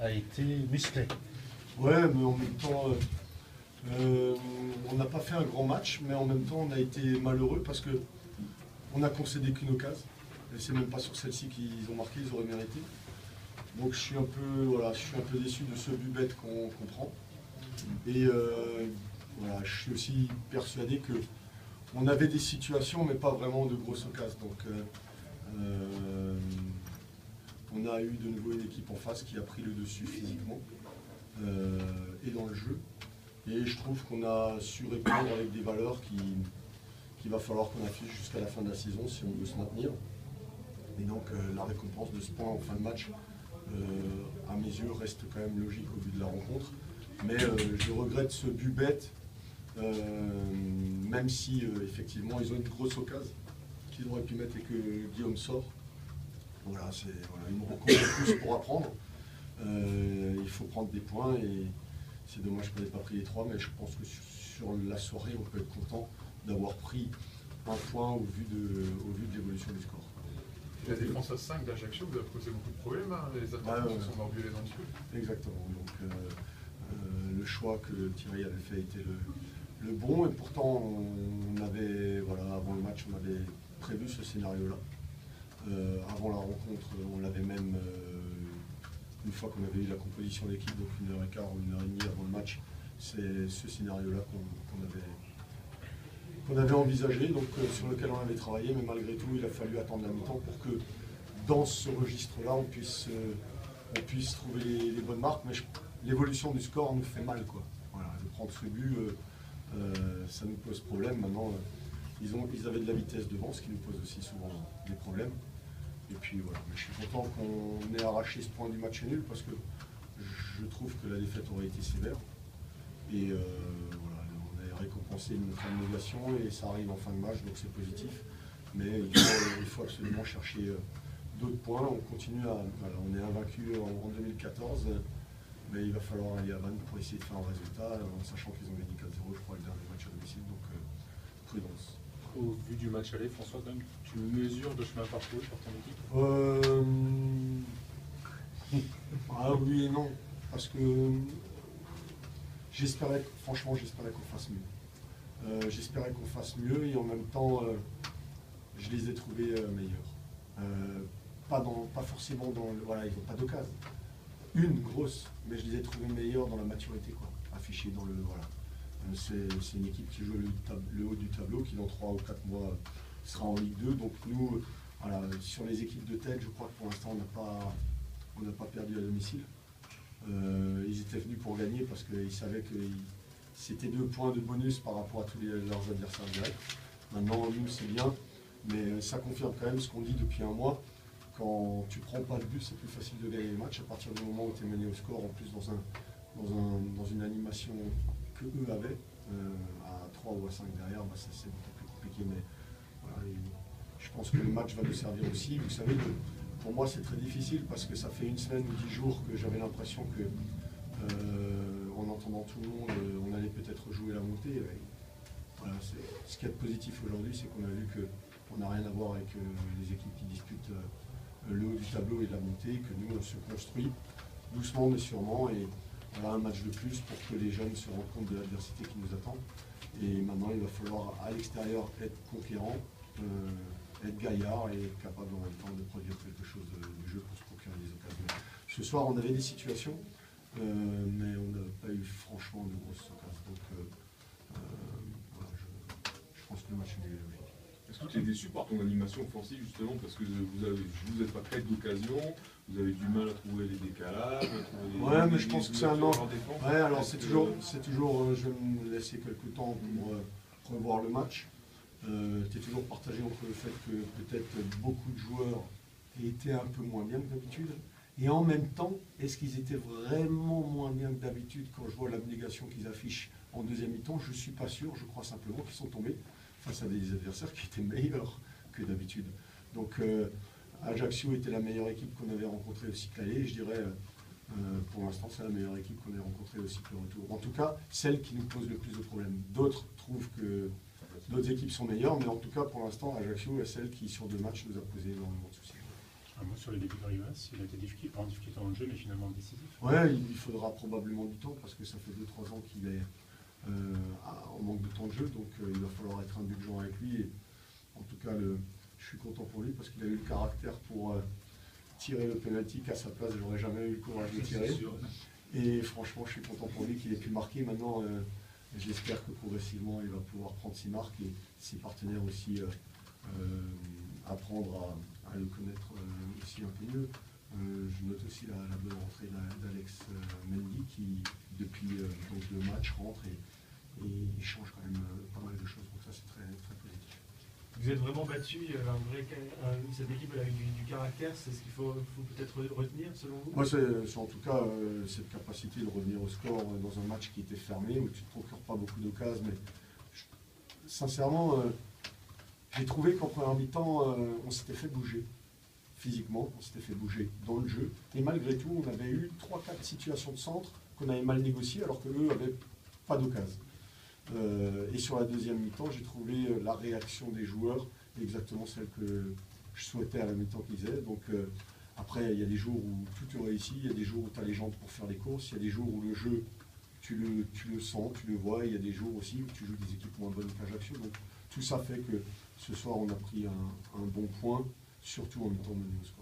a été musclé. Ouais, mais en même temps, on n'a pas fait un grand match, mais en même temps, on a été malheureux parce qu'on a concédé qu'une occasion. Et c'est même pas sur celle-ci qu'ils ont marqué, ils auraient mérité. Donc je suis un peu déçu de ce but bête qu'on prend. Et voilà, je suis aussi persuadé qu'on avait des situations, mais pas vraiment de grosses occasions. Donc on a eu de nouveau une équipe en face qui a pris le dessus physiquement et dans le jeu. Et je trouve qu'on a su répondre avec des valeurs qu'il va falloir qu'on affiche jusqu'à la fin de la saison si on veut se maintenir. Et donc la récompense de ce point en fin de match, à mes yeux, reste quand même logique au vu de la rencontre. Mais je regrette ce but bête, même si effectivement ils ont une grosse occasion qu'ils auraient pu mettre et que Guillaume sort. Voilà, c'est une rencontre de plus pour apprendre. Il faut prendre des points et c'est dommage qu'on n'ait pas pris les 3, mais je pense que sur la soirée, on peut être content d'avoir pris un point au vu de l'évolution du score. La défense à 5 d'Ajaccio vous a posé beaucoup de problèmes, hein. Les attaquants se sont barbulés dans le sud. Exactement. Donc le choix que Thierry avait fait était le bon, et pourtant on avait, voilà, avant le match, on avait prévu ce scénario-là. Avant la rencontre, on l'avait même, une fois qu'on avait eu la composition d'équipe, donc 1h15 ou 1h30 avant le match, c'est ce scénario-là qu'on avait envisagé, donc sur lequel on avait travaillé, mais malgré tout, il a fallu attendre la mi-temps pour que dans ce registre-là, on puisse trouver les bonnes marques, mais l'évolution du score nous fait mal, quoi. Voilà, de prendre ce but, ça nous pose problème. Maintenant, ils avaient de la vitesse devant, ce qui nous pose aussi souvent des problèmes. Et puis voilà, mais je suis content qu'on ait arraché ce point du match nul, parce que je trouve que la défaite aurait été sévère. Et voilà, on a récompensé notre abnégation et ça arrive en fin de match, donc c'est positif. Mais il faut absolument chercher d'autres points. On continue voilà, on est invaincu en 2014, mais il va falloir aller à Vannes pour essayer de faire un résultat, en sachant qu'ils ont gagné 4-0, je crois, le dernier match à domicile, donc prudence. Au vu du match aller, François, quand même, tu mesures le chemin parcouru pour ton équipe Ah oui et non, parce que franchement, j'espérais qu'on fasse mieux. J'espérais qu'on fasse mieux et en même temps, je les ai trouvés meilleurs. Pas forcément dans le... Voilà, ils n'ont pas d'occasion. Une grosse, mais je les ai trouvés meilleurs dans la maturité, quoi. Affichés dans le... Voilà. C'est une équipe qui joue le haut du tableau, qui dans 3 ou 4 mois sera en Ligue 2. Donc nous, voilà, sur les équipes de tête, je crois que pour l'instant, on n'a pas perdu à domicile. Ils étaient venus pour gagner parce qu'ils savaient que c'était 2 points de bonus par rapport à tous leurs adversaires directs. Maintenant, nous, c'est bien, mais ça confirme quand même ce qu'on dit depuis un mois. Quand tu ne prends pas de but, c'est plus facile de gagner le match à partir du moment où tu es mené au score, en plus dans une animation que eux avaient, à 3 ou à 5 derrière, bah, c'est beaucoup plus compliqué. Mais voilà, je pense que le match va nous servir aussi. Vous savez, pour moi, c'est très difficile parce que ça fait 1 semaine ou 10 jours que j'avais l'impression que, en entendant tout le monde, on allait peut-être jouer la montée. Voilà, ce qui est positif aujourd'hui, c'est qu'on a vu qu'on n'a rien à voir avec les équipes qui disputent le haut du tableau et de la montée, que nous, on se construit doucement mais sûrement. Et voilà, un match de plus pour que les jeunes se rendent compte de l'adversité qui nous attend. Et maintenant, il va falloir à l'extérieur être conquérant, être gaillard et être capable en même temps de produire quelque chose du jeu pour se procurer des occasions. Ce soir, on avait des situations, mais on n'a pas eu franchement de grosses occasions. Donc, voilà, je pense que le match est logique. Est-ce que tu es déçu par ton animation offensive justement parce que vous n'êtes pas près d'occasion, vous avez du mal à trouver les décalages, ouais, mais je pense que c'est un an. Ouais, alors c'est toujours, je vais me laisser quelques temps pour revoir le match. Tu es toujours partagé entre le fait que peut-être beaucoup de joueurs étaient un peu moins bien que d'habitude. Et en même temps, est-ce qu'ils étaient vraiment moins bien que d'habitude quand je vois l'abnégation qu'ils affichent en deuxième mi-temps? Je ne suis pas sûr, je crois simplement qu'ils sont tombés face à des adversaires qui étaient meilleurs que d'habitude. Donc Ajaccio était la meilleure équipe qu'on avait rencontrée au cycle aller, et je dirais, pour l'instant, c'est la meilleure équipe qu'on ait rencontrée au cycle retour. En tout cas, celle qui nous pose le plus de problèmes. D'autres trouvent que d'autres équipes sont meilleures, mais en tout cas, pour l'instant, Ajaccio est celle qui, sur 2 matchs, nous a posé énormément de soucis. Un mot sur les débuts de Rivas, il a été en difficulté dans le jeu, mais finalement décisif. Ouais, il faudra probablement du temps parce que ça fait 2-3 ans qu'il est en manque de temps de jeu, donc il va falloir être indulgent avec lui. Et, en tout cas, je suis content pour lui parce qu'il a eu le caractère pour tirer le penalty qu'à sa place, j'aurais jamais eu le courage de tirer. Et franchement, je suis content pour lui qu'il ait pu marquer. Maintenant, j'espère que progressivement, il va pouvoir prendre ses marques et ses partenaires aussi apprendre à le connaître aussi un peu mieux. Je note aussi la bonne rentrée d'Alex Mendy qui, depuis donc le match, rentre et il change quand même pas mal de choses. Donc ça, c'est très, très positif. Vous êtes vraiment battu, cette équipe elle a eu du caractère, c'est ce qu'il faut peut-être retenir selon vous? Moi, c'est en tout cas cette capacité de revenir au score dans un match qui était fermé, où tu ne te procures pas beaucoup d'occasions, mais sincèrement, j'ai trouvé qu'en première mi-temps, on s'était fait bouger physiquement, on s'était fait bouger dans le jeu, et malgré tout, on avait eu 3-4 situations de centre qu'on avait mal négociées, alors qu'eux n'avaient pas d'occasion. Et sur la deuxième mi-temps, j'ai trouvé la réaction des joueurs exactement celle que je souhaitais à la mi-temps qu'ils aient. Donc après, il y a des jours où tout te réussit, il y a des jours où tu as les jambes pour faire les courses, il y a des jours où le jeu, tu le sens, tu le vois, il y a des jours aussi où tu joues des équipes moins bonnes qu'Ajaccio. Donc tout ça fait que ce soir, on a pris un bon point, surtout en mi-temps mené au score.